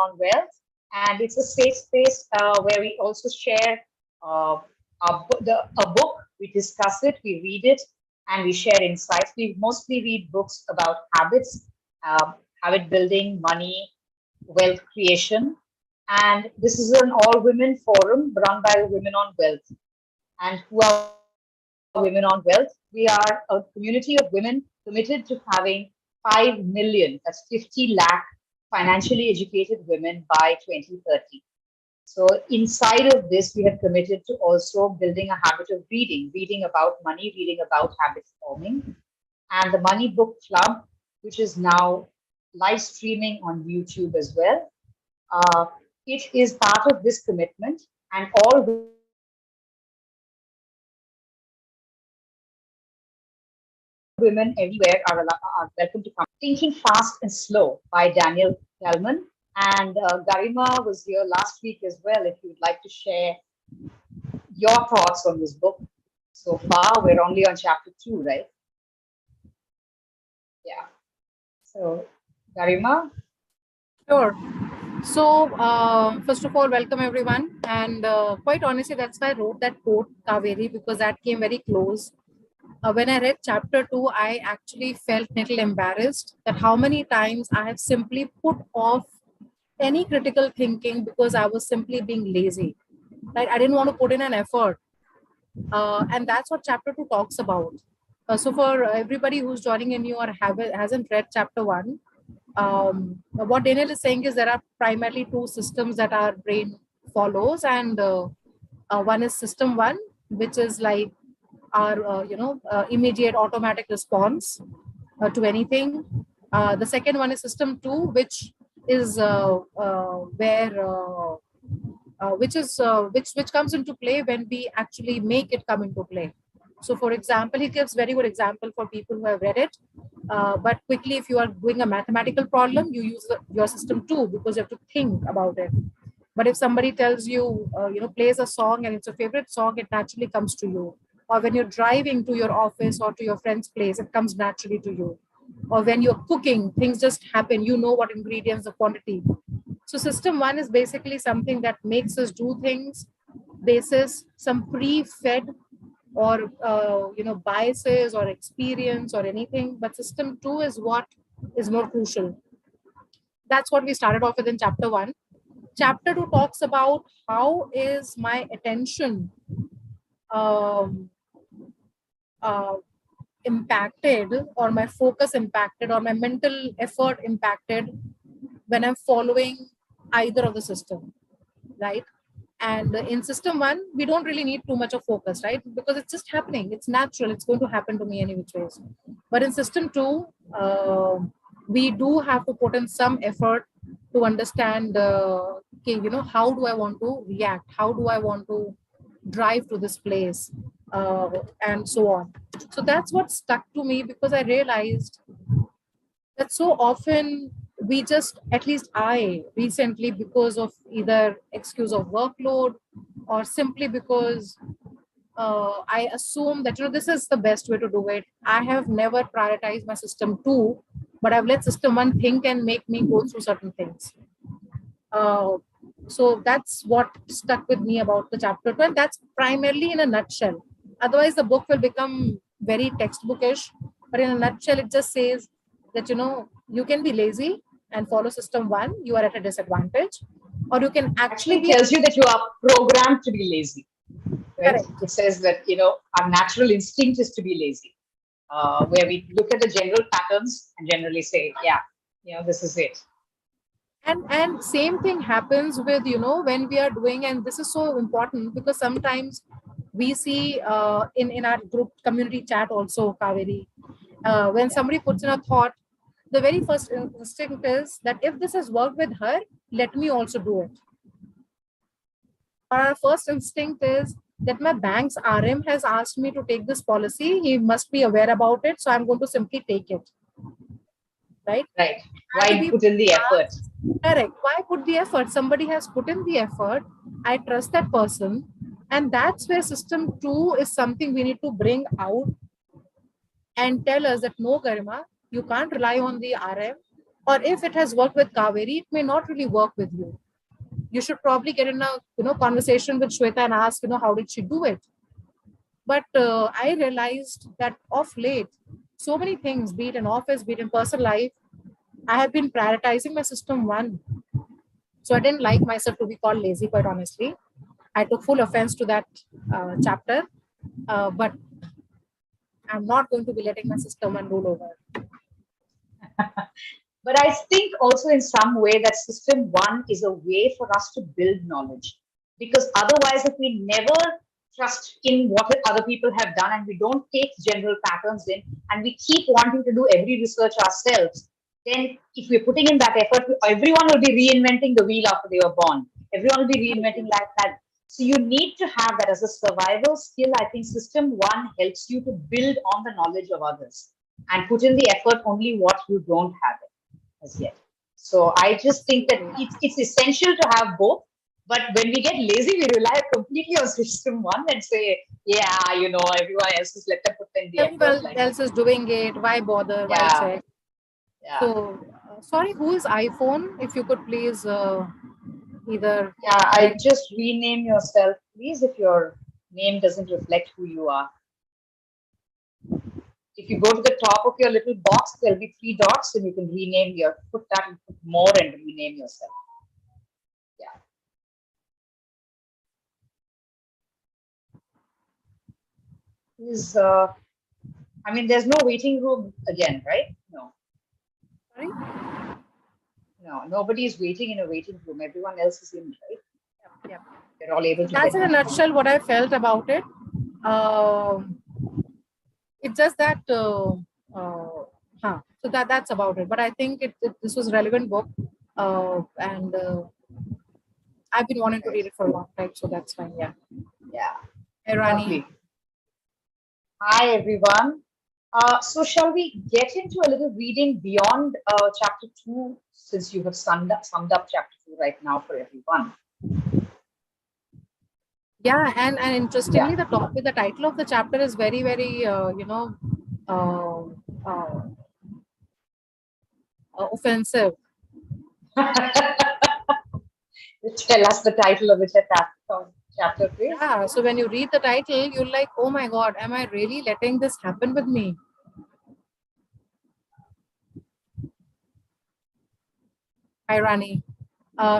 on Wealth. And it's a safe space where we also share a book, we discuss it, we read it, and we share insights. We mostly read books about habits, habit building, money, wealth creation. And this is an all women forum run by Women on Wealth. And who are Women on Wealth? We are a community of women committed to having 5 million, that's 50 lakh financially educated women by 2030. So inside of this, we have committed to also building a habit of reading about money, reading about habit forming, and the Money Book Club, which is now live streaming on YouTube as well. Uh, it is part of this commitment, and all women everywhere are welcome to come. Thinking Fast and Slow by Daniel Kalman. And Garima was here last week as well. If you'd like to share your thoughts on this book so far, we're only on chapter 2, right? Yeah. So, Garima, Sure. So, first of all, welcome everyone. And quite honestly, that's why I wrote that quote, Kaveri, because that came very close. When I read chapter 2, I actually felt a little embarrassed that how many times I have simply put off any critical thinking because I was simply being lazy. Right? I didn't want to put in an effort. And that's what chapter 2 talks about. So, for everybody who's joining in you or hasn't read chapter 1, what Daniel is saying is there are primarily two systems that our brain follows, and one is system 1, which is like our immediate automatic response to anything. The second one is system 2, which is where which comes into play when we actually make it come into play. So, for example, he gives very good example for people who have read it. But quickly, if you are doing a mathematical problem, you use your system 2 because you have to think about it. But if somebody tells you, plays a song and it's a favorite song, it naturally comes to you. Or when you're driving to your office or to your friend's place, it comes naturally to you. Or when you're cooking, things just happen. You know what ingredients, the quantity. So system 1 is basically something that makes us do things basis some pre-fed or biases or experience or anything. But system 2 is what is more crucial. That's what we started off with in chapter 1. Chapter 2 talks about how is my attention um, uh, impacted, or my focus impacted, or my mental effort impacted when I'm following either of the system, right? And in system 1, we don't really need too much of focus, right? Because it's just happening. It's natural. It's going to happen to me any which ways. But in system 2, we do have to put in some effort to understand, okay, how do I want to react? How do I want to drive to this place? And so on. So that's what stuck to me, because I realized that so often we just, at least I recently, because of either excuse of workload or simply because I assume that this is the best way to do it. I have never prioritized my system 2, but I've let system 1 think and make me go through certain things. So that's what stuck with me about the chapter 2, and that's primarily in a nutshell. Otherwise, the book will become very textbookish, but in a nutshell, it just says that you can be lazy and follow system 1, you are at a disadvantage, or you can actually tells you that you are programmed to be lazy. Right? Correct. It says that our natural instinct is to be lazy, where we look at the general patterns and generally say, yeah, this is it. And same thing happens with when we are doing, and this is so important because sometimes we see in our group community chat also, Kaveri, when somebody puts in a thought, the very first instinct is that if this has worked with her, let me also do it. Our first instinct is that my bank's RM has asked me to take this policy, he must be aware about it, so I'm going to simply take it. Right? Why put in the effort? Correct. Why put the effort? Somebody has put in the effort. I trust that person. And that's where system 2 is something we need to bring out and tell us that no, Garima, you can't rely on the RM. Or if it has worked with Kaveri, it may not really work with you. You should probably get in a conversation with Shweta and ask, how did she do it? But I realized that of late, so many things, be it in office, be it in personal life, I have been prioritizing my system one. So I didn't like myself to be called lazy, quite honestly. I took full offense to that chapter, but I'm not going to be letting my system one rule over. But I think also in some way that system one is a way for us to build knowledge. Because otherwise, if we never trust in what other people have done and we don't take general patterns in and we keep wanting to do every research ourselves, then if we're putting in that effort, everyone will be reinventing the wheel after they were born. Everyone will be reinventing like that. So you need to have that as a survival skill. I think system one helps you to build on the knowledge of others and put in the effort only what you don't have as yet. So I just think that it's essential to have both. But when we get lazy, we rely completely on system one and say, yeah, everyone else is let them put in the effort. Everyone else is doing it. Why bother? Why Yeah, check? yeah, So, sorry, who is iPhone? If you could please either yeah. I correct. just rename yourself, please, if your name doesn't reflect who you are. If you go to the top of your little box, there'll be three dots, and you can rename put that and put more and rename yourself. Yeah. Is I mean, there's no waiting room again, right? No, Sorry? no, nobody is waiting in a waiting room. Everyone else is in, right? Yeah. They're all able to That's get in a in. nutshell what I felt about it. It's just that, so that's about it. But I think this was a relevant book, and I've been wanting to Right. read it for a long time, so that's fine. Yeah. Yeah. Hey, Rani. Lovely. Hi, everyone. So shall we get into a little reading beyond chapter two, since you have summed up chapter two right now for everyone? Yeah, and Yeah. interestingly, the title of the chapter is very, very, uh, uh, offensive. Tell us the title of the chapter, please. Yeah. So when you read the title, you're like, oh my God, am I really letting this happen with me? Hi, Rani.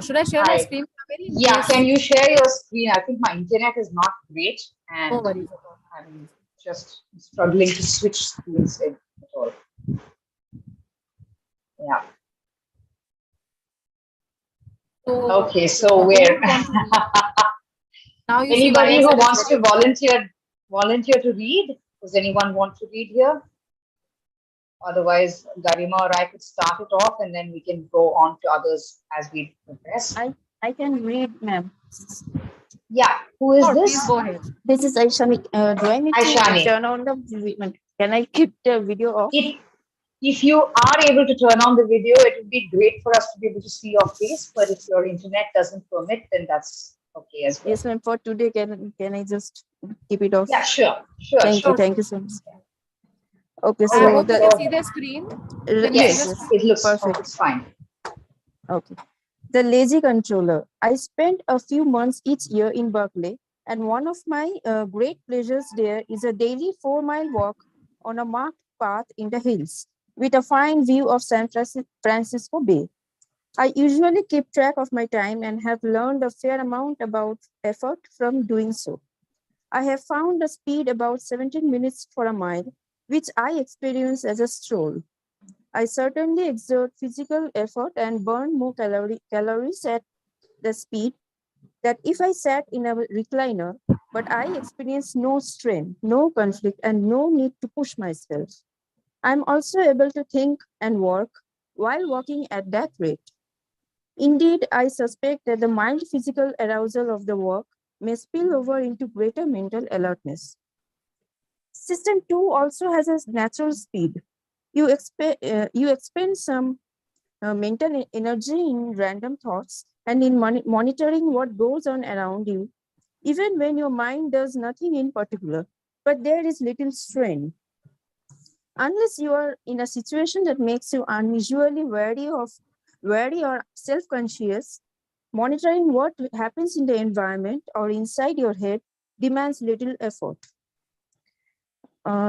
Should I share my Hi. screen, Kaveri, in Yeah, case? can you share your screen? I think my internet is not great No and worries. I'm just struggling to switch screens at all. Yeah. So Okay, so who where would want to read? Now you see why anybody I who said it's wants to very offensive. volunteer to read? Does anyone want to read here? Otherwise, Garima or I could start it off and then we can go on to others as we progress. I can read, ma'am. Yeah, who is Sure, please this? go ahead. This is Aishani. Do I need to Aishani. turn on the Can I keep the video off? If you are able to turn on the video, it would be great for us to be able to see your face. But if your internet doesn't permit, then that's okay as well. Yes, ma'am. For today, can I just keep it off? Yeah, sure, sure. Thank Sure. you. Thank you so much. Okay, I so hope you the can see the screen. Can you see Yes, the yes, screen? it looks perfect. it's fine. Okay. The Lazy Controller. I spent a few months each year in Berkeley, and one of my great pleasures there is a daily 4-mile walk on a marked path in the hills with a fine view of San Francisco Bay. I usually keep track of my time and have learned a fair amount about effort from doing so. I have found a speed about 17 minutes for a mile, which I experience as a stroll. I certainly exert physical effort and burn more calories at the speed that if I sat in a recliner, but I experience no strain, no conflict, and no need to push myself. I'm also able to think and work while walking at that rate. Indeed, I suspect that the mild physical arousal of the walk may spill over into greater mental alertness. System 2 also has a natural speed. You expend some mental energy in random thoughts and in monitoring what goes on around you, even when your mind does nothing in particular, but there is little strain. Unless you are in a situation that makes you unusually wary or self-conscious, monitoring what happens in the environment or inside your head demands little effort.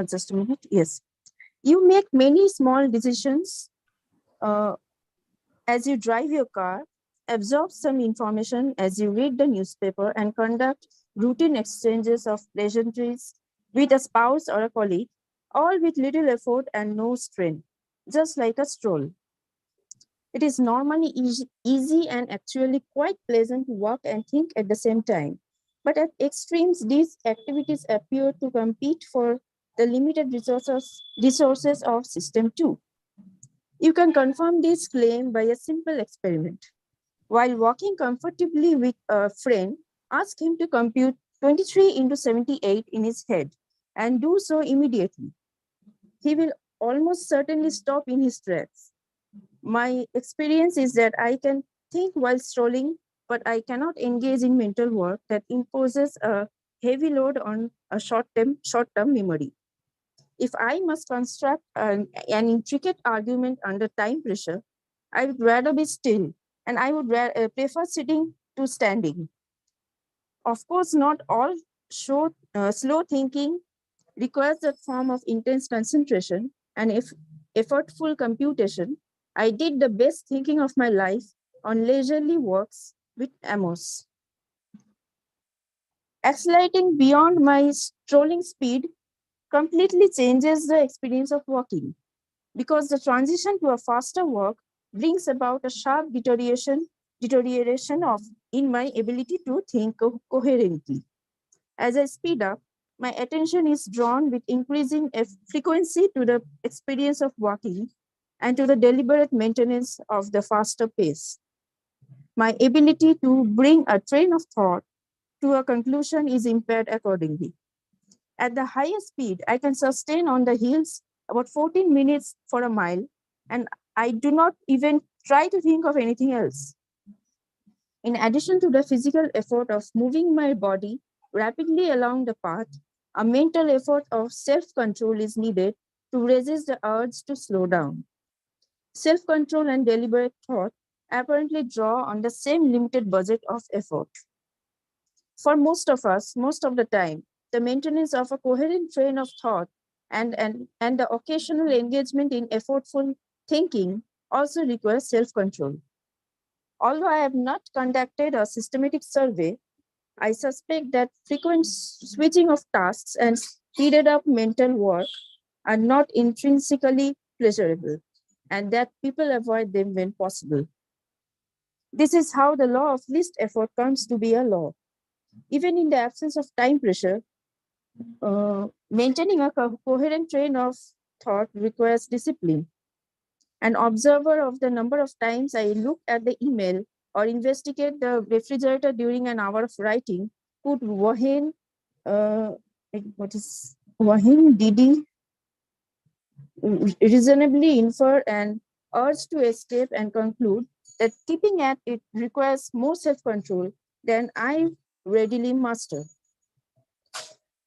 Just a minute. Yes. You make many small decisions uh, as you drive your car, absorb some information as you read the newspaper, and conduct routine exchanges of pleasantries with a spouse or a colleague, all with little effort and no strain, just like a stroll. It is normally easy and actually quite pleasant to walk and think at the same time. But at extremes, these activities appear to compete for the limited resources of System 2. You can confirm this claim by a simple experiment. While walking comfortably with a friend, ask him to compute 23 into 78 in his head and do so immediately. He will almost certainly stop in his tracks. My experience is that I can think while strolling, but I cannot engage in mental work that imposes a heavy load on a short-term memory. If I must construct an intricate argument under time pressure, I would rather be still, and I would prefer sitting to standing. Of course, not all slow thinking requires that form of intense concentration and if effortful computation. I did the best thinking of my life on leisurely walks with Amos. Accelerating beyond my strolling speed completely changes the experience of walking because the transition to a faster walk brings about a sharp deterioration of in my ability to think coherently. As I speed up, my attention is drawn with increasing frequency to the experience of walking and to the deliberate maintenance of the faster pace. My ability to bring a train of thought to a conclusion is impaired accordingly. At the highest speed, I can sustain on the hills about 14 minutes for a mile, and I do not even try to think of anything else. In addition to the physical effort of moving my body rapidly along the path, a mental effort of self control is needed to resist the urge to slow down. Self control and deliberate thought apparently draw on the same limited budget of effort. For most of us, most of the time, the maintenance of a coherent train of thought and the occasional engagement in effortful thinking also requires self control. Although I have not conducted a systematic survey, I suspect that frequent switching of tasks and speeded up mental work are not intrinsically pleasurable and that people avoid them when possible. This is how the law of least effort comes to be a law. Even in the absence of time pressure, maintaining a coherent train of thought requires discipline. An observer of the number of times I look at the email or investigate the refrigerator during an hour of writing could uh, Wahin Didi reasonably infer an urge to escape and conclude that keeping at it requires more self-control than I readily master.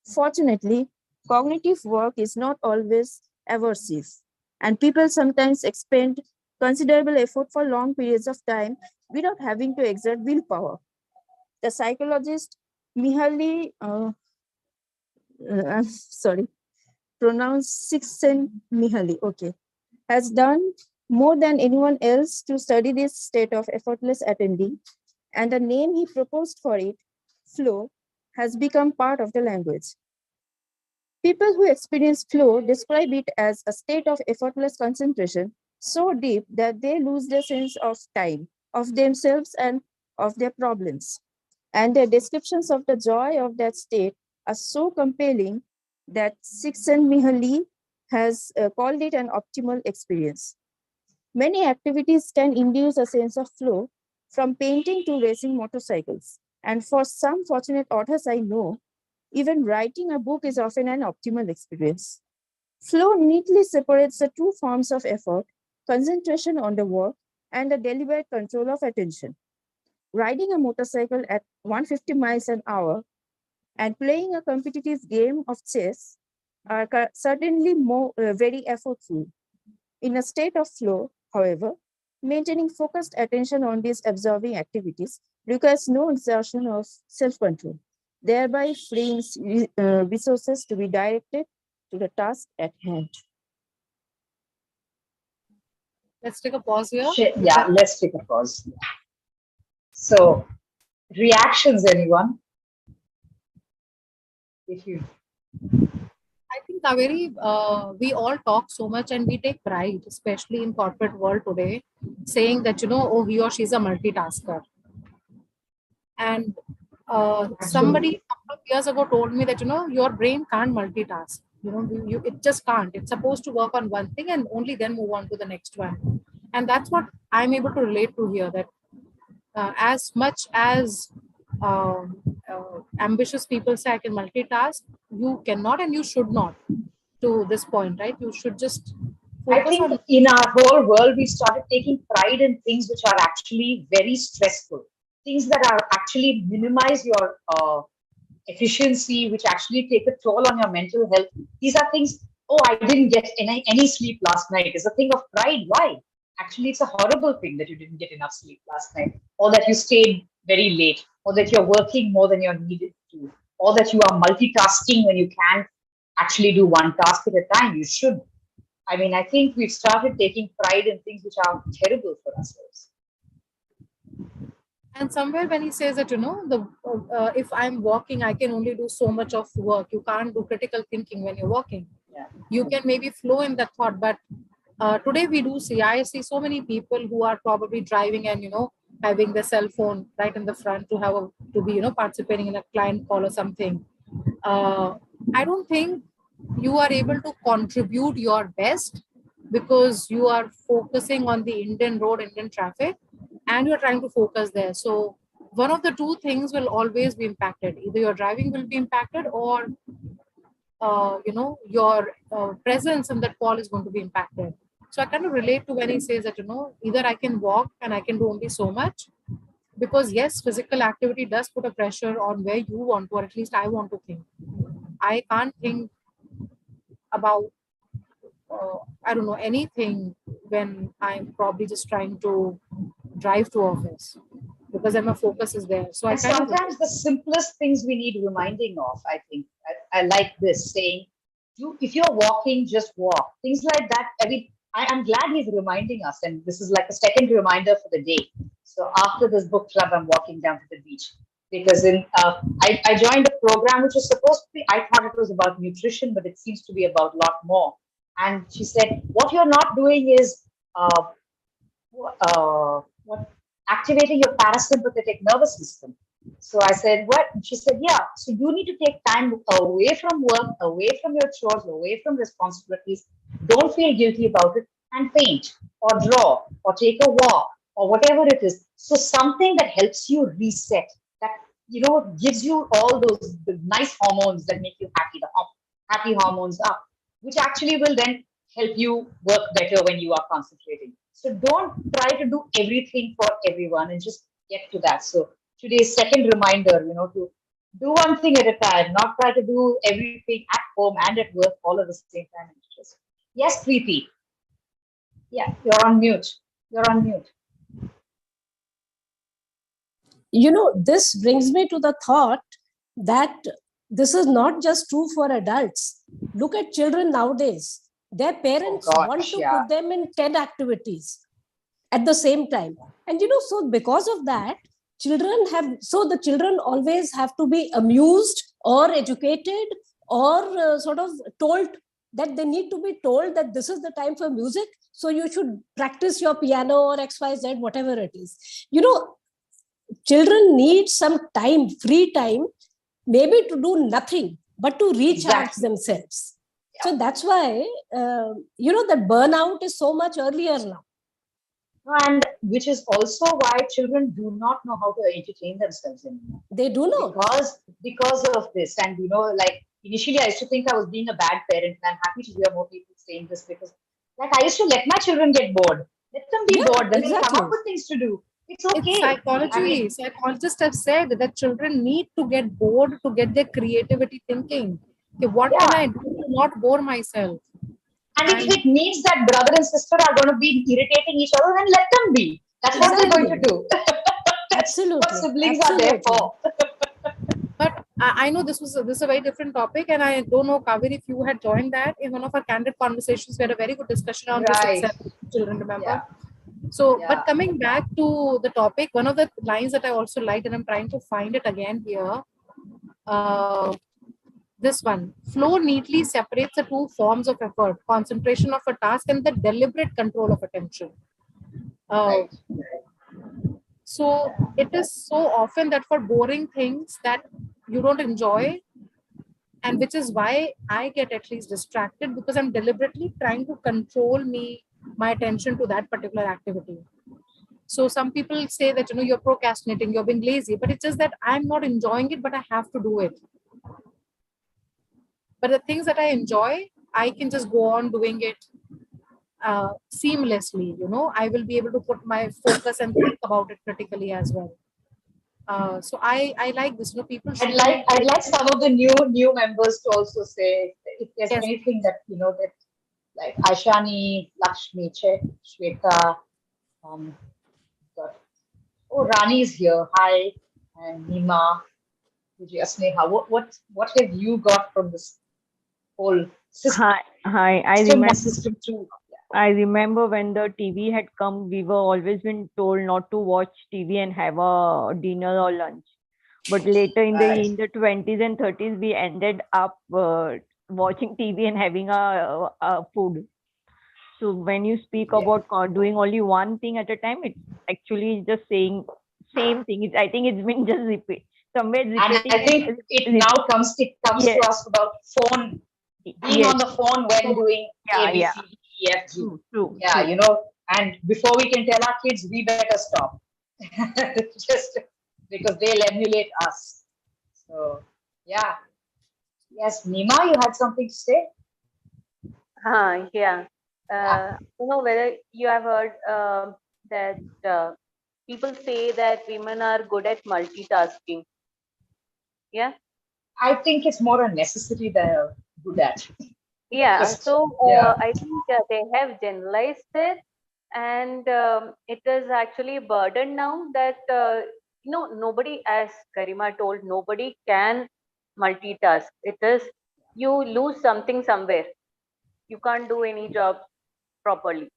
Fortunately, cognitive work is not always aversive, and people sometimes expend considerable effort for long periods of time without having to exert willpower. The psychologist Mihaly, I'm sorry, pronounced Csikszentmihalyi, okay, has done more than anyone else to study this state of effortless attending, and the name he proposed for it, flow, has become part of the language. People who experience flow describe it as a state of effortless concentration so deep that they lose their sense of time, of themselves, and of their problems. And their descriptions of the joy of that state are so compelling that Csikszentmihalyi has called it an optimal experience. Many activities can induce a sense of flow, from painting to racing motorcycles. And for some fortunate authors I know, even writing a book is often an optimal experience. Flow neatly separates the two forms of effort, concentration on the work and the deliberate control of attention. Riding a motorcycle at 150 miles an hour and playing a competitive game of chess are certainly more very effortful. In a state of flow, however, maintaining focused attention on these absorbing activities requires no exertion of self-control, thereby freeing resources to be directed to the task at hand. Let's take a pause here. Yeah, let's take a pause. So, reactions, anyone? If you I think Kaveri, we all talk so much and we take pride, especially in corporate world today, saying that, oh, he or she's a multitasker. And somebody a couple of years ago told me that, your brain can't multitask. It just can't. It's supposed to work on one thing and only then move on to the next one. And that's what I'm able to relate to here, that as much as ambitious people say I can multitask, you cannot and you should not to this point, right? You should just I focus think on. in our whole world, we started taking pride in things which are actually very stressful, things that are actually minimize your efficiency, which actually take a toll on your mental health. These are things, oh, I didn't get any sleep last night. It's a thing of pride. Why? Actually, it's a horrible thing that you didn't get enough sleep last night, or that you stayed very late, or that you're working more than you're needed to, or that you are multitasking when you can't actually do one task at a time. You should. I mean, I think we've started taking pride in things which are terrible for ourselves. And somewhere when he says that, if I'm walking, I can only do so much of work. You can't do critical thinking when you're walking. Yeah. You can maybe flow in that thought, but today we do see, I see so many people who are probably driving and, having the cell phone right in the front to be, participating in a client call or something. I don't think you are able to contribute your best because you are focusing on the Indian road, Indian traffic, and you're trying to focus there. So one of the two things will always be impacted. Either your driving will be impacted or, your presence in that call is going to be impacted. So I kind of relate to when he says that, either I can walk and I can do only so much, because yes, physical activity does put a pressure on where you want to, or at least I want to think. I can't think about, I don't know, anything when I'm probably just trying to drive to office, because then my focus is there. So and sometimes the simplest things we need reminding of, I think. I like this saying, if you're walking, just walk. Things like that. I mean, I'm glad he's reminding us, and this is like a second reminder for the day. So after this book club, I'm walking down to the beach because I joined a program which was supposed to be, I thought it was about nutrition, but it seems to be about a lot more. And she said, what you're not doing is what activating your parasympathetic nervous system. So I said, what? And she said, yeah. So you need to take time away from work, away from your chores, away from responsibilities. Don't feel guilty about it and paint or draw or take a walk or whatever it is. So something that helps you reset, that, gives you all those the nice hormones that make you happy, the happy hormones up, which actually will then help you work better when you are concentrating. So don't try to do everything for everyone and just get to that. So today's second reminder, to do one thing at a time, not try to do everything at home and at work all at the same time. Yes, Preeti. Yeah, you're on mute. You're on mute. This brings me to the thought that this is not just true for adults. Look at children nowadays. Their parents want to put them in 10 activities at the same time. And, so because of that, the children always have to be amused or educated or sort of told that they need to be told that this is the time for music. So you should practice your piano or XYZ, whatever it is. Children need some time, free time, maybe to do nothing, but to recharge themselves. Yeah. So that's why, that burnout is so much earlier now. And which is also why children do not know how to entertain themselves anymore. They do not. Because of this. And, initially I used to think I was being a bad parent, and I'm happy to hear more people saying this because, I used to let my children get bored. Let them be bored. Then they come up with things to do. It's okay. It's psychology. Psychologists have said that children need to get bored to get their creativity thinking. Okay, what can I do to not bore myself. And if it means that brother and sister are going to be irritating each other, then let them be. That's what they're going to do. That's what siblings are there for. But I know this is a very different topic, and I don't know, Kaveri, if you had joined that in one of our candid conversations. We had a very good discussion on this itself. Children, remember? Yeah. So, but coming back to the topic, one of the lines that I also liked, and I'm trying to find it again here. This one, flow neatly separates the two forms of effort: concentration of a task and the deliberate control of attention. Right. So it is so often that for boring things that you don't enjoy, and which is why I get at least distracted, because I'm deliberately trying to control my attention to that particular activity. So some people say that, you know, you're procrastinating, you're being lazy, but it's just that I'm not enjoying it, but I have to do it. But the things that I enjoy, I can just go on doing it seamlessly. You know, I will be able to put my focus and think about it critically as well. So I like this. You know, people. I'd like some of the new members to also say if there's anything that, you know, that like Aishani, Lakshmi, Shweta, Rani is here. Hi, and Nima, Vijaya, Sneha. What have you got from this whole system? Hi. System too. I remember when the TV had come, we were always been told not to watch TV and have a dinner or lunch. But later in the 20s and 30s, we ended up watching TV and having a food. So when you speak about doing only one thing at a time, it's actually just saying same thing. I think it's been just repeat. Somewhere repeating. And I think it now comes to us about phone. Being on the phone when doing A, B, C, D, E, F, G. True. You know, and before we can tell our kids, we better stop. Just because they'll emulate us. So, yeah. Yes, Nima, you had something to say? Yeah. You know, whether you have heard that people say that women are good at multitasking. Yeah. I think it's more a necessity than good at. Yeah. So I think they have generalized it, and it is actually a burden now that you know, nobody, as Garima told, nobody can multitask. It is, you lose something somewhere. You can't do any job properly.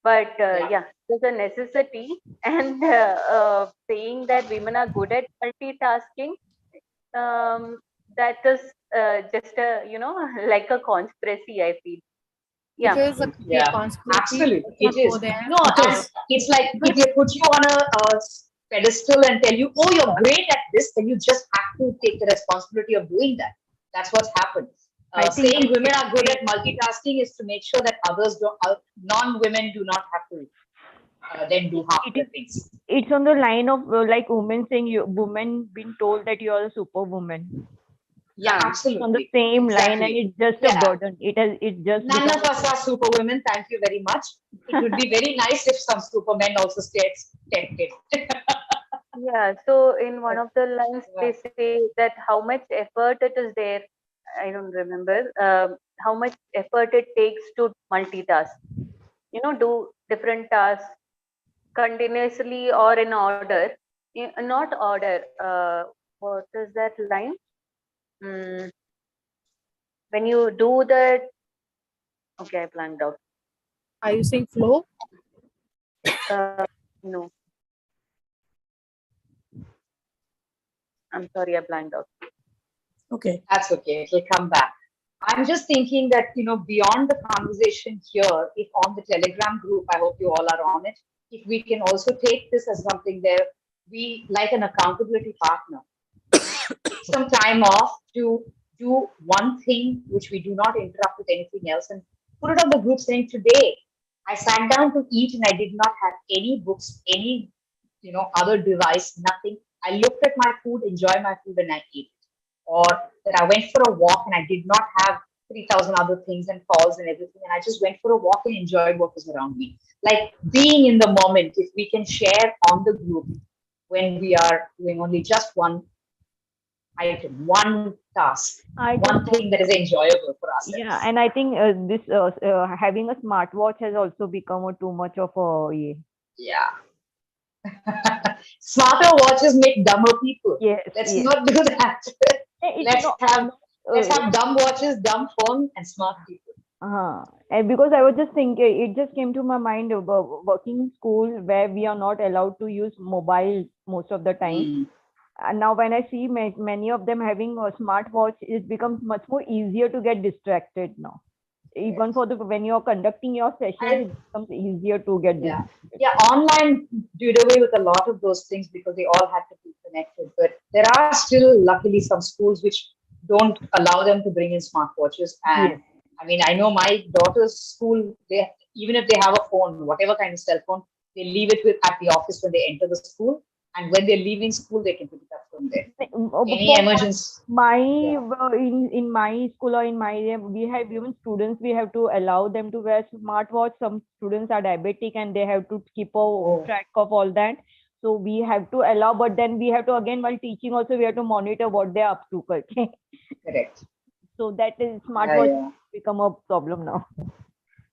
But there's a necessity, and saying that women are good at multitasking, that is just a, you know, like a conspiracy, I feel. Yeah. It is a conspiracy. Absolutely. It is. No, it's like if they put you on a pedestal and tell you, oh, you're great at this, then you just have to take the responsibility of doing that. That's what's happened. Saying women are good at multitasking is to make sure that others don't, non-women do not have to then do half the things. It's on the line of like women saying, women being told that you are a superwoman. Yeah, absolutely. On the same line, and it's just a burden. It's just none of us are superwomen. Thank you very much. It would be very nice if some supermen also stayed tempted. Yeah. So in one of the lines, they say that how much effort it is there. I don't remember how much effort it takes to multitask. You know, do different tasks continuously or in order. Not order. What is that line? When you do that, okay, I blanked out. Are you saying flow? No. I'm sorry, I blanked out. Okay. That's okay. It'll come back. I'm just thinking that, you know, beyond the conversation here, if on the Telegram group, I hope you all are on it, if we can also take this as something there, we like an accountability partner. Take some time off to do one thing which we do not interrupt with anything else, and put it on the group saying, today I sat down to eat and I did not have any books, any, you know, other device, nothing. I looked at my food, enjoy my food, and I ate it. Or that I went for a walk and I did not have 3,000 other things and calls and everything, and I just went for a walk and enjoyed what was around me. Like being in the moment, if we can share on the group when we are doing only just one item, one task, I one just thing that is enjoyable for ourselves. Yeah, and I think this having a smartwatch has also become a too much of a Yeah. Smarter watches make dumber people. yes, Let's yes. not do that. It's Let's have let's uh, have dumb watches, dumb phone, and smart people. and because I was just thinking, it just came to my mind about working in school where we are not allowed to use mobile most of the time. Mm. And now when I see many of them having a smartwatch, it becomes much more easier to get distracted now. Even for the when you're conducting your sessions, it becomes easier to get Yeah. distracted. Yeah, online did away with a lot of those things because they all had to be connected. But there are still, luckily, some schools which don't allow them to bring in smartwatches. And Yes. I mean, I know my daughter's school, they even if they have a phone, whatever kind of cell phone, they leave it with at the office when they enter the school. And when they're leaving school, they can pick it up from there. Any For emergency. my Yeah. in my school or in my area, we have even students, we have to allow them to wear smartwatch. Some students are diabetic and they have to keep a Oh. track of all that. So we have to allow, but then we have to again while teaching also we have to monitor what they're up to. Okay. Correct. So that is Yeah, smartwatch yeah. become a problem now.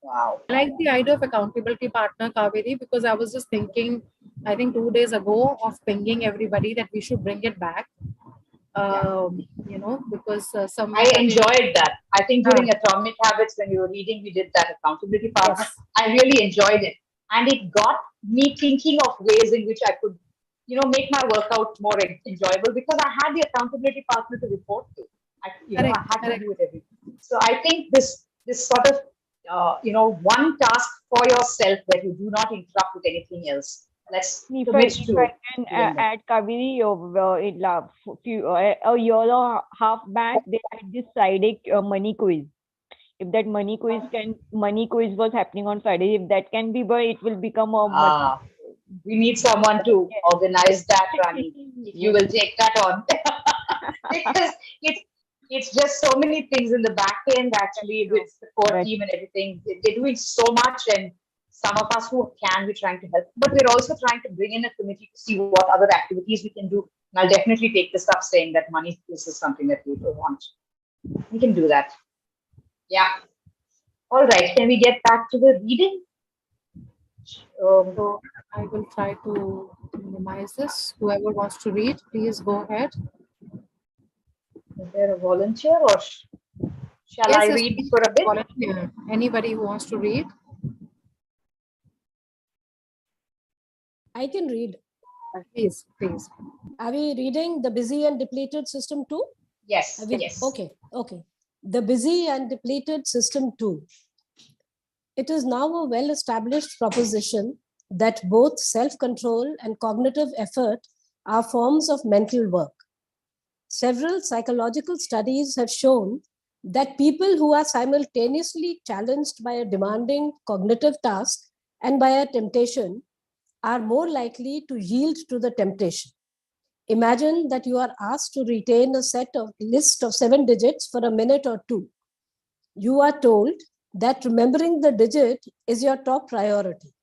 Wow. I like the idea of accountability partner, Kaveri, because I was just thinking, I think 2 days ago, of pinging everybody that we should bring it back. Because somewhere I enjoyed that. I think during Ah. Atomic Habits, when we were reading, we did that accountability partner. Yes. I really enjoyed it. And it got me thinking of ways in which I could, make my workout more enjoyable because I had the accountability partner to report to. I Correct, had to correct. do it every. So I think this sort of, one task for yourself that you do not interrupt with anything else. Let's If commit if to I can doing that. add Kaveri, a year or half back, they had this Friday money quiz. If that money quiz was happening on Friday, if that can be, but it will become a much. We need someone to organize that, Rani. If you Yes. will take that on, because it's just so many things in the back end actually with the core Right. team and everything. They're doing so much, and some of us who can, we're trying to help, but we're also trying to bring in a committee to see what other activities we can do. And I'll definitely take this up, saying that money this is something that we don't want. We can do that. Yeah. All right. Can we get back to the reading? So I will try to minimize this. Whoever wants to read, please go ahead. Is there a volunteer, or shall I Yes, read for a bit? volunteer. Anybody who wants to read? I can read. Please, please. Are we reading The Busy and Depleted System 2? Yes. Yes. Yes. Okay. The Busy and Depleted System 2. It is now a well-established proposition that both self-control and cognitive effort are forms of mental work. Several psychological studies have shown that people who are simultaneously challenged by a demanding cognitive task and by a temptation are more likely to yield to the temptation. Imagine that you are asked to retain a list of 7 digits for a minute or two. You are told that remembering the digit is your top priority.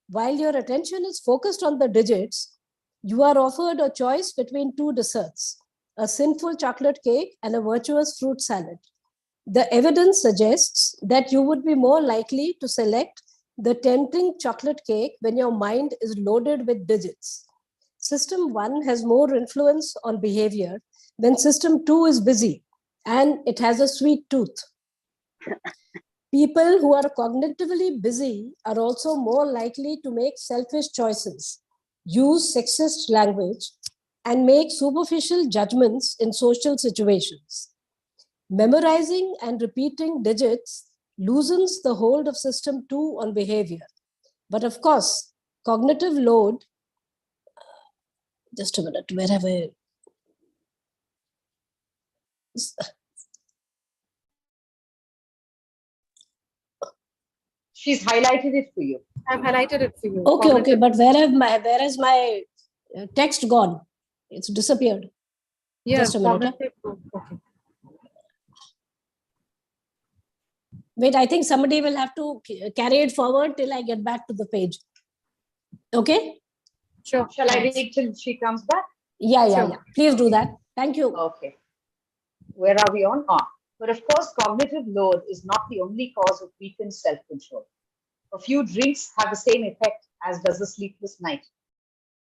While your attention is focused on the digits, you are offered a choice between 2 desserts, a sinful chocolate cake and a virtuous fruit salad. The evidence suggests that you would be more likely to select the tempting chocolate cake when your mind is loaded with digits. System 1 has more influence on behavior when system 2 is busy and it has a sweet tooth. People who are cognitively busy are also more likely to make selfish choices, use sexist language, and make superficial judgments in social situations. Memorizing and repeating digits loosens the hold of system 2 on behavior. But of course, cognitive load, just a minute, where have I? She's highlighted it for you. I've highlighted it for you. Okay, but where is my text gone? It's disappeared. Yes, Just a minute. Okay. Wait, I think somebody will have to carry it forward till I get back to the page. Okay? Sure. Shall I read till she comes back? Yeah. Please do that. Thank you. Okay. Where are we on? But of course, cognitive load is not the only cause of weakened self-control. A few drinks have the same effect as does a sleepless night.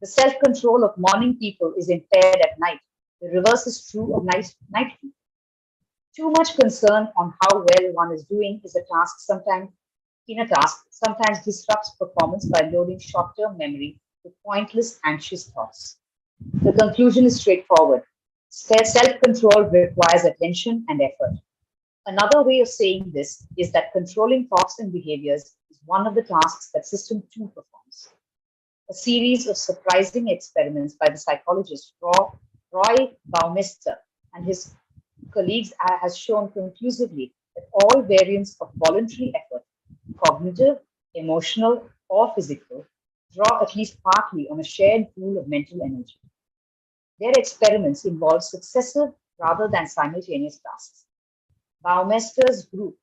The self-control of morning people is impaired at night. The reverse is true of night people. Too much concern on how well one is doing is a task sometimes disrupts performance by loading short-term memory with pointless anxious thoughts. The conclusion is straightforward. Self-control requires attention and effort. Another way of saying this is that controlling thoughts and behaviors is one of the tasks that System 2 performs. A series of surprising experiments by the psychologist Roy Baumeister and his colleagues has shown conclusively that all variants of voluntary effort, cognitive, emotional, or physical, draw at least partly on a shared pool of mental energy. Their experiments involve successive rather than simultaneous tasks. Baumeister's group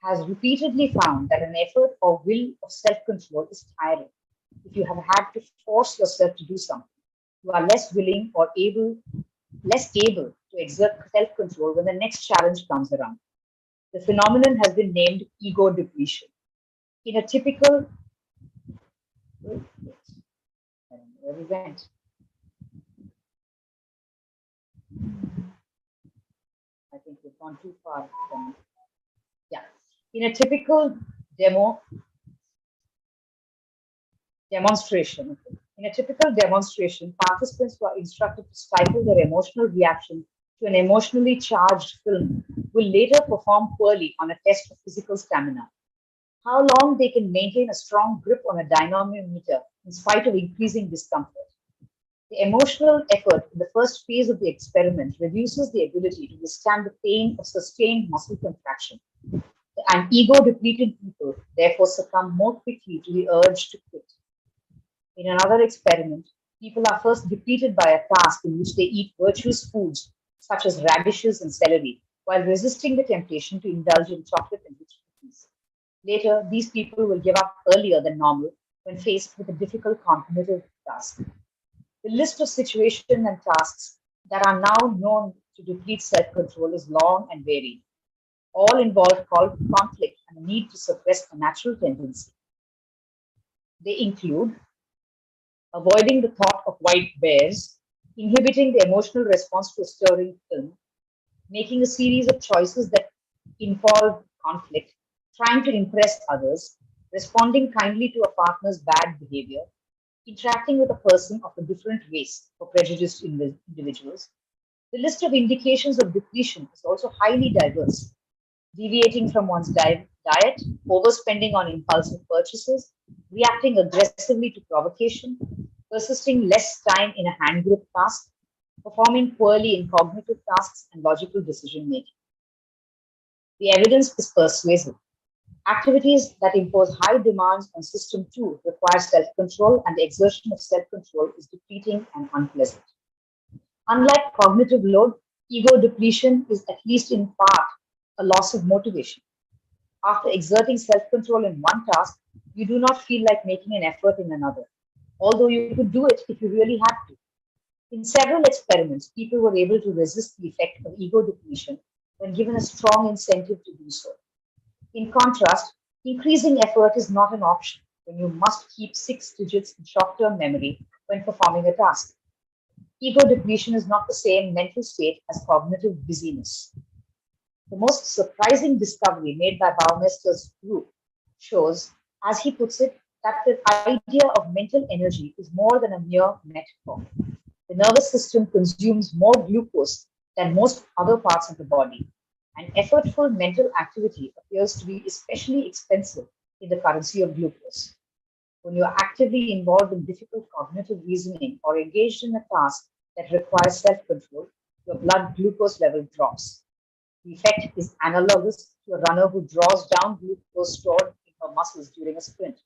has repeatedly found that an effort or will of self-control is tiring. If you have had to force yourself to do something, you are less willing or less able to exert self-control when the next challenge comes around. The phenomenon has been named ego depletion. In a typical, where we went. I think we've gone too far. Yeah. In a typical demonstration, participants who are instructed to stifle their emotional reaction to an emotionally charged film will later perform poorly on a test of physical stamina. How long they can maintain a strong grip on a dynamometer in spite of increasing discomfort. The emotional effort in the first phase of the experiment reduces the ability to withstand the pain of sustained muscle contraction. And ego-depleted people therefore succumb more quickly to the urge to quit. In another experiment, people are first depleted by a task in which they eat virtuous foods such as radishes and celery, while resisting the temptation to indulge in chocolate and rich cookies. Later, these people will give up earlier than normal when faced with a difficult cognitive task. The list of situations and tasks that are now known to deplete self-control is long and varied. All involve conflict and a need to suppress a natural tendency. They include avoiding the thought of white bears, inhibiting the emotional response to a stirring film, making a series of choices that involve conflict, trying to impress others, responding kindly to a partner's bad behavior, interacting with a person of a different race for prejudiced individuals. The list of indications of depletion is also highly diverse, deviating from one's diet, overspending on impulsive purchases, reacting aggressively to provocation, persisting less time in a hand grip task, performing poorly in cognitive tasks and logical decision making. The evidence is persuasive. Activities that impose high demands on System 2 require self-control, and the exertion of self-control is depleting and unpleasant. Unlike cognitive load, ego depletion is at least in part a loss of motivation. After exerting self-control in one task, you do not feel like making an effort in another, although you could do it if you really had to. In several experiments, people were able to resist the effect of ego depletion when given a strong incentive to do so. In contrast, increasing effort is not an option when you must keep 6 digits in short-term memory when performing a task. Ego depletion is not the same mental state as cognitive busyness. The most surprising discovery made by Baumeister's group shows, as he puts it, that the idea of mental energy is more than a mere metaphor. The nervous system consumes more glucose than most other parts of the body, and effortful mental activity appears to be especially expensive in the currency of glucose. When you are actively involved in difficult cognitive reasoning or engaged in a task that requires self-control, your blood glucose level drops. The effect is analogous to a runner who draws down glucose stored in her muscles during a sprint.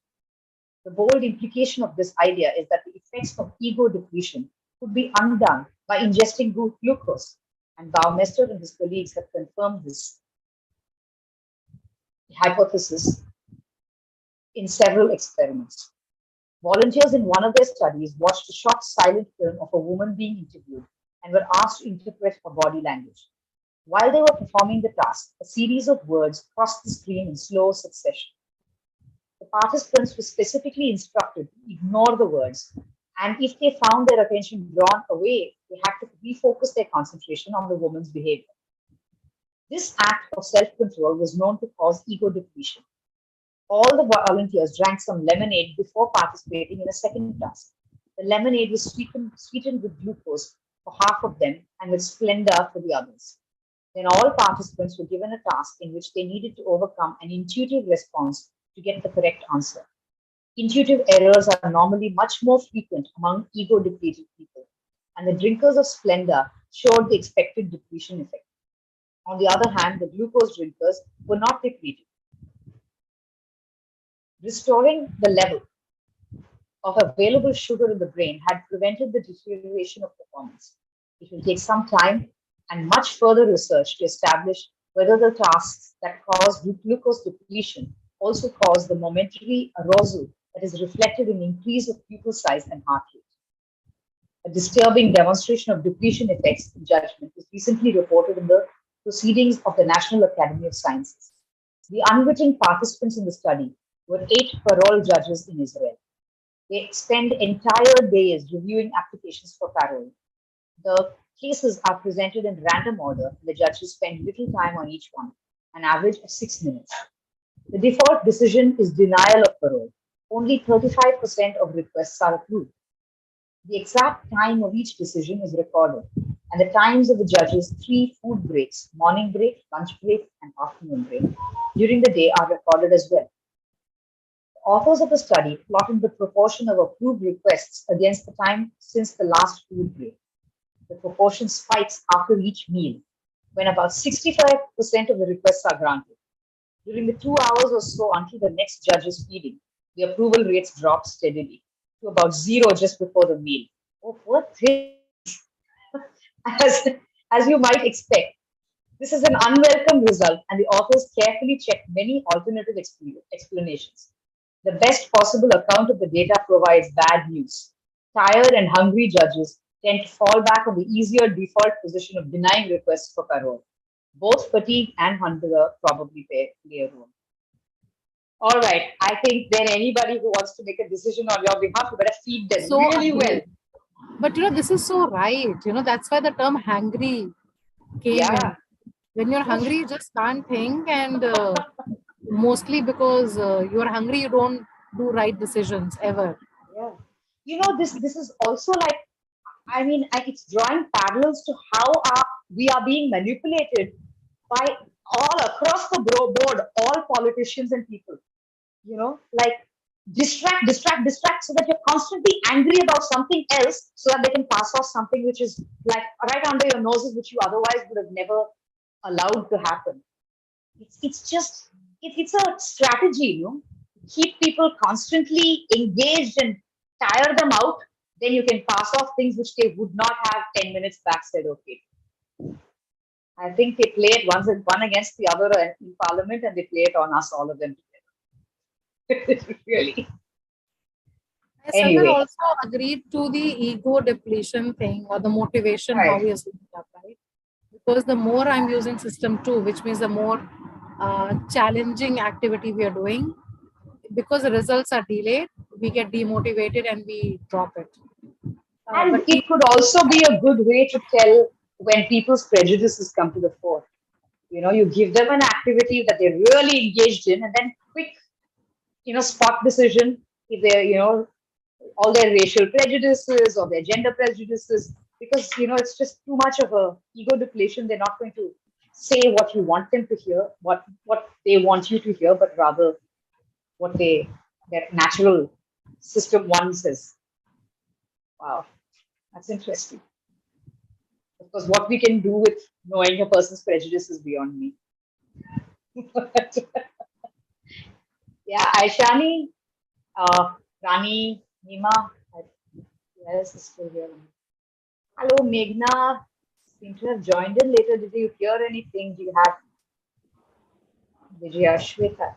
The bold implication of this idea is that the effects of ego depletion could be undone by ingesting glucose, and Baumeister and his colleagues have confirmed this hypothesis in several experiments. Volunteers in one of their studies watched a short silent film of a woman being interviewed and were asked to interpret her body language. While they were performing the task, a series of words crossed the screen in slow succession. The participants were specifically instructed to ignore the words, and if they found their attention drawn away, they had to refocus their concentration on the woman's behavior. This act of self control was known to cause ego depletion. All the volunteers drank some lemonade before participating in a second task. The lemonade was sweetened with glucose for half of them and with Splenda for the others. Then all participants were given a task in which they needed to overcome an intuitive response to get the correct answer. Intuitive errors are normally much more frequent among ego depleted people, and the drinkers of Splenda showed the expected depletion effect. On the other hand, the glucose drinkers were not depleted. Restoring the level of available sugar in the brain had prevented the deterioration of performance. It will take some time and much further research to establish whether the tasks that cause glucose depletion also cause the momentary arousal that is reflected in increase of pupil size and heart rate. A disturbing demonstration of depletion effects in judgment was recently reported in the Proceedings of the National Academy of Sciences. The unwitting participants in the study were 8 parole judges in Israel. They spend entire days reviewing applications for parole. The cases are presented in random order. The judges spend little time on each one, an average of 6 minutes. The default decision is denial of parole. Only 35% of requests are approved. The exact time of each decision is recorded, and the times of the judges' 3 food breaks, morning break, lunch break, and afternoon break, during the day are recorded as well. Authors of the study plotted the proportion of approved requests against the time since the last food break. The proportion spikes after each meal, when about 65% of the requests are granted. During the 2 hours or so until the next judge is feeding, the approval rates drop steadily to about 0 just before the meal. Oh, what thing? As you might expect, this is an unwelcome result, and the authors carefully checked many alternative explanations. The best possible account of the data provides bad news. Tired and hungry judges tend to fall back on the easier default position of denying requests for parole. Both fatigue and hunger probably play a role. All right, I think then anybody who wants to make a decision on your behalf, you better feed them So really well. But this is so right. That's why the term hangry came in. When you're hungry, you just can't think, and mostly because you're hungry, you don't do right decisions ever. Yeah. This is also like, it's drawing parallels to how we are being manipulated by all across the board, all politicians and people. Like distract, so that you're constantly angry about something else so that they can pass off something which is like right under your noses, which you otherwise would have never allowed to happen. It's a strategy, keep people constantly engaged and tire them out. Then you can pass off things which they would not have 10 minutes back said, okay. I think they play it one against the other in Parliament, and they play it on us, all of them together. Really. Anyway. Also agreed to the ego depletion thing, or the motivation, how we are setting up, right? Because the more I'm using system 2, which means the more challenging activity we are doing, because the results are delayed, we get demotivated and we drop it. And it could also be a good way to tell when people's prejudices come to the fore. You give them an activity that they're really engaged in, and then quick, spot decision if they're, all their racial prejudices or their gender prejudices, because, it's just too much of a ego depletion. They're not going to say what you want them to hear, what they want you to hear, but rather what their natural system 1 says. Wow, that's interesting. Because what we can do with knowing a person's prejudice is beyond me. Yeah, Aishani, Rani, Nima, yes, is still here. Hello, Meghna. Seem to have joined in later. Did you hear anything? Do you have Vijaya, Shweta?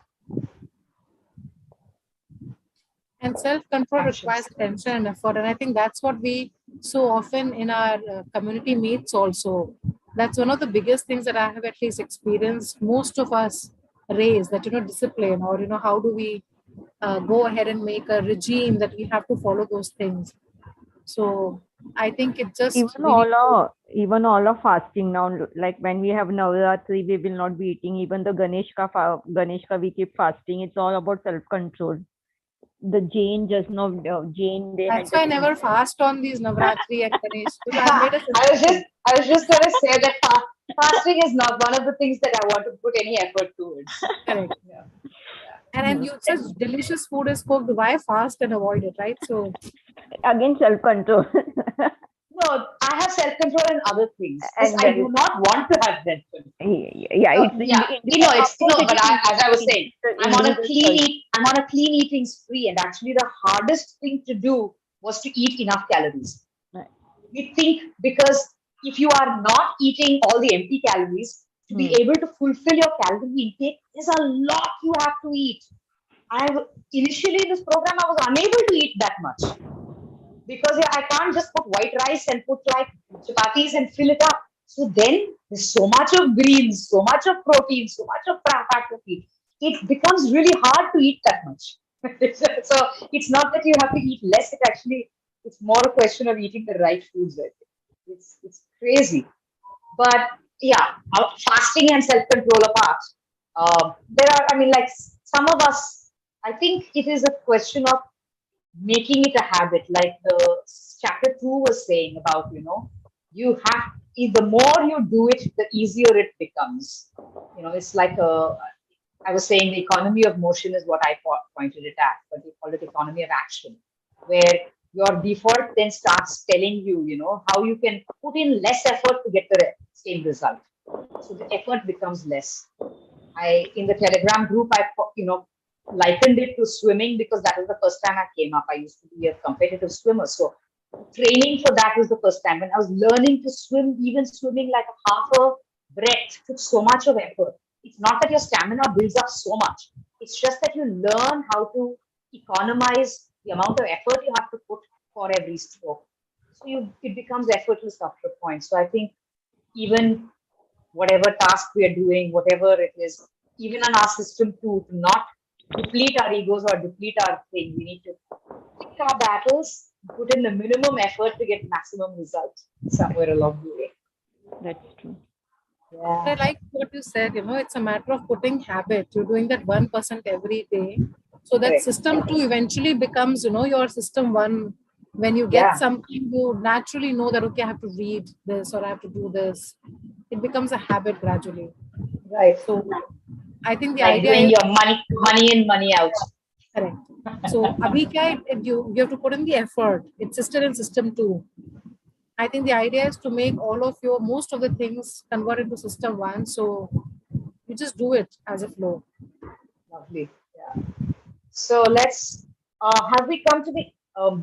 And self-control requires attention and effort. And I think that's what we so often in our community meets also. That's one of the biggest things that I have at least experienced. Most of us raise that, discipline, or, how do we go ahead and make a regime that we have to follow those things. So I think it just, we need to, Even all of fasting now, like when we have Navratri, we will not be eating. Even the Ganeshka we keep fasting. It's all about self-control. The Jain just now, Jain, they had that's why I never fast on these Navratri and Ganesh, because I've made a system. I was just going to say that fasting is not one of the things that I want to put any effort towards. Correct. Yeah. And you such delicious food is cooked. Why fast and avoid it, right? So again self-control. No, I have self-control in other things. And I do not want to have self-control. As I was saying, I'm on a clean eating spree, and actually the hardest thing to do was to eat enough calories. Right. We think because if you are not eating all the empty calories, to be able to fulfill your calorie intake, there's a lot you have to eat. Initially in this program, I was unable to eat that much because I can't just put white rice and put like chapatis and fill it up. So then there's so much of greens, so much of protein, so much of fat to eat. It becomes really hard to eat that much. So it's not that you have to eat less. It's more a question of eating the right foods. I think it's crazy. But yeah, fasting and self-control apart. Like some of us, I think it is a question of making it a habit, like the chapter 2 was saying about, you have, the more you do it, the easier it becomes. It's like I was saying the economy of motion is what I pointed it at, but they call it economy of action, where your default then starts telling you, how you can put in less effort to get the same result. So the effort becomes less. In the Telegram group, I likened it to swimming because that was the first time I came up. I used to be a competitive swimmer. So training for that was the first time. When I was learning to swim, even swimming like a half a breath took so much of effort. It's not that your stamina builds up so much. It's just that you learn how to economize the amount of effort you have to put for every stroke. So it becomes effortless after a point. So I think even whatever task we are doing, whatever it is, even in our system to not deplete our egos or deplete our thing, we need to pick our battles, put in the minimum effort to get maximum results somewhere along the way. That's true. Yeah. I like what you said, it's a matter of putting habit. You're doing that 1% every day. So that system 2 eventually becomes, your system 1. When you get something, you naturally know that, okay, I have to read this or I have to do this. It becomes a habit gradually. Right. So I think the like idea doing is your money in, money out. Correct. So abhi you have to put in the effort. It's still in system 2. I think the idea is to make all of most of the things convert into system 1. So you just do it as a flow. Lovely. Yeah. So have we come to the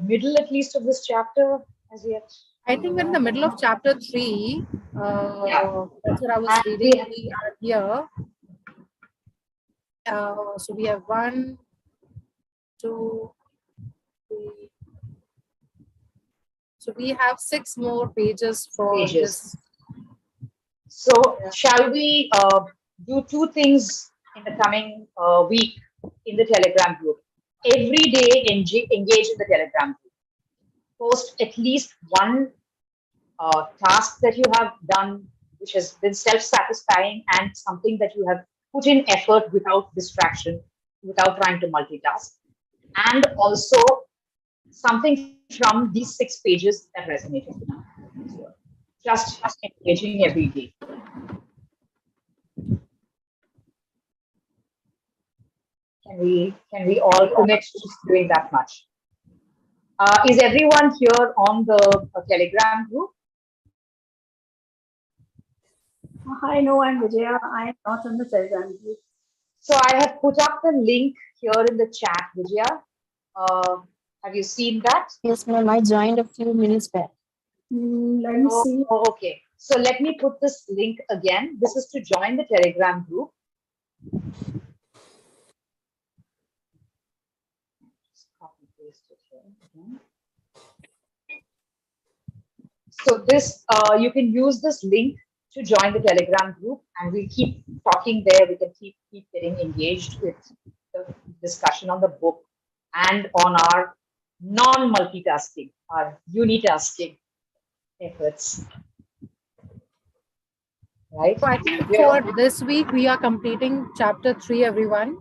middle at least of this chapter as yet? I think we're in the middle of chapter 3. That's what I was reading. We are here. So we have 1, 2, 3. So we have 6 more pages for this. So shall we do 2 things in the coming week in the Telegram group? Every day engage in the Telegram group. Post at least one task that you have done, which has been self-satisfying and something that you have put in effort without distraction, without trying to multitask. And also something from these 6 pages that resonated with you. So just engaging every day. Can we all commit to just doing that much? Is everyone here on the Telegram group? Hi, no, I'm Vijaya. I am not on the Telegram group. So I have put up the link here in the chat, Vijaya. Have you seen that? Yes, ma'am. I joined a few minutes back. Let me see. Oh, okay. So let me put this link again. This is to join the Telegram group. Just copy paste it here. So this, you can use this link to join the Telegram group, and we'll keep talking there. We can keep getting engaged with the discussion on the book and on our non-multitasking, our unitasking efforts. Right? So I think Yeah. for this week, we are completing chapter 3, everyone.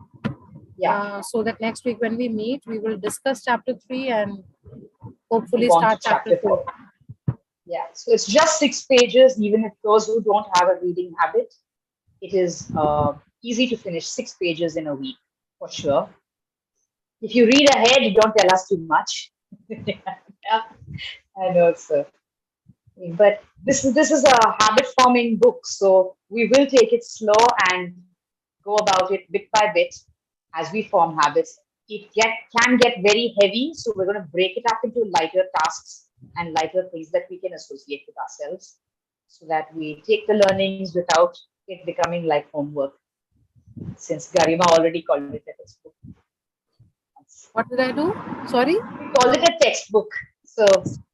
Yeah. So that next week when we meet, we will discuss chapter 3 and hopefully Move on start to chapter 4. Yeah, so it's just 6 pages, even if those who don't have a reading habit. It is easy to finish 6 pages in a week, for sure. If you read ahead, don't tell us too much. Yeah, I know, sir. But this is a habit forming book, so we will take it slow and go about it bit by bit as we form habits. Can get very heavy, so we're going to break it up into lighter tasks and lighter things that we can associate with ourselves, so that we take the learnings without it becoming like homework. Since Garima already called it a textbook, What did I do? Sorry? we call it a textbook. So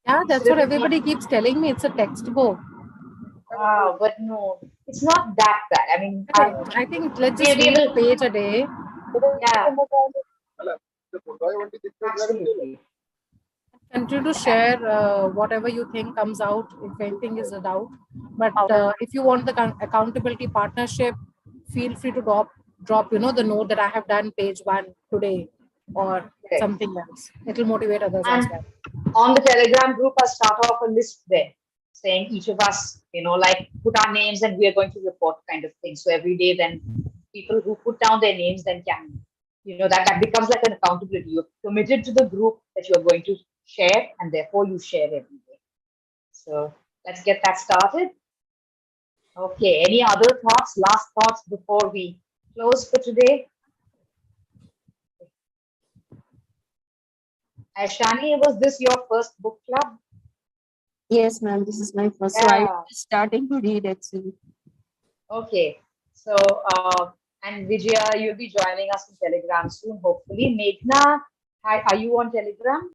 Yeah, that's instead what of everybody keeps telling me. It's a textbook. wow, but no, it's not that bad. I mean, I think let's just we read a will, page a day. yeah, absolutely. Continue to share whatever you think comes out, if anything is a doubt. But if you want the accountability partnership, feel free to drop the note that I have done page 1 today or Correct. something else. It will motivate others as And well. on the Telegram group, I start off a list there saying each of us, like put our names and we are going to report kind of thing. So every day, then people who put down their names then can, that becomes like an accountability. You're committed to the group that you're going to share, and therefore you share every day. So let's get that started. Okay. Any other thoughts, last thoughts before we close for today? Aishani, was this your first book club? Yes, ma'am. This is my first. So I'm Yeah. just starting to read actually. Okay. So, and Vijaya, you'll be joining us on Telegram soon, hopefully. Meghna, hi, are you on Telegram?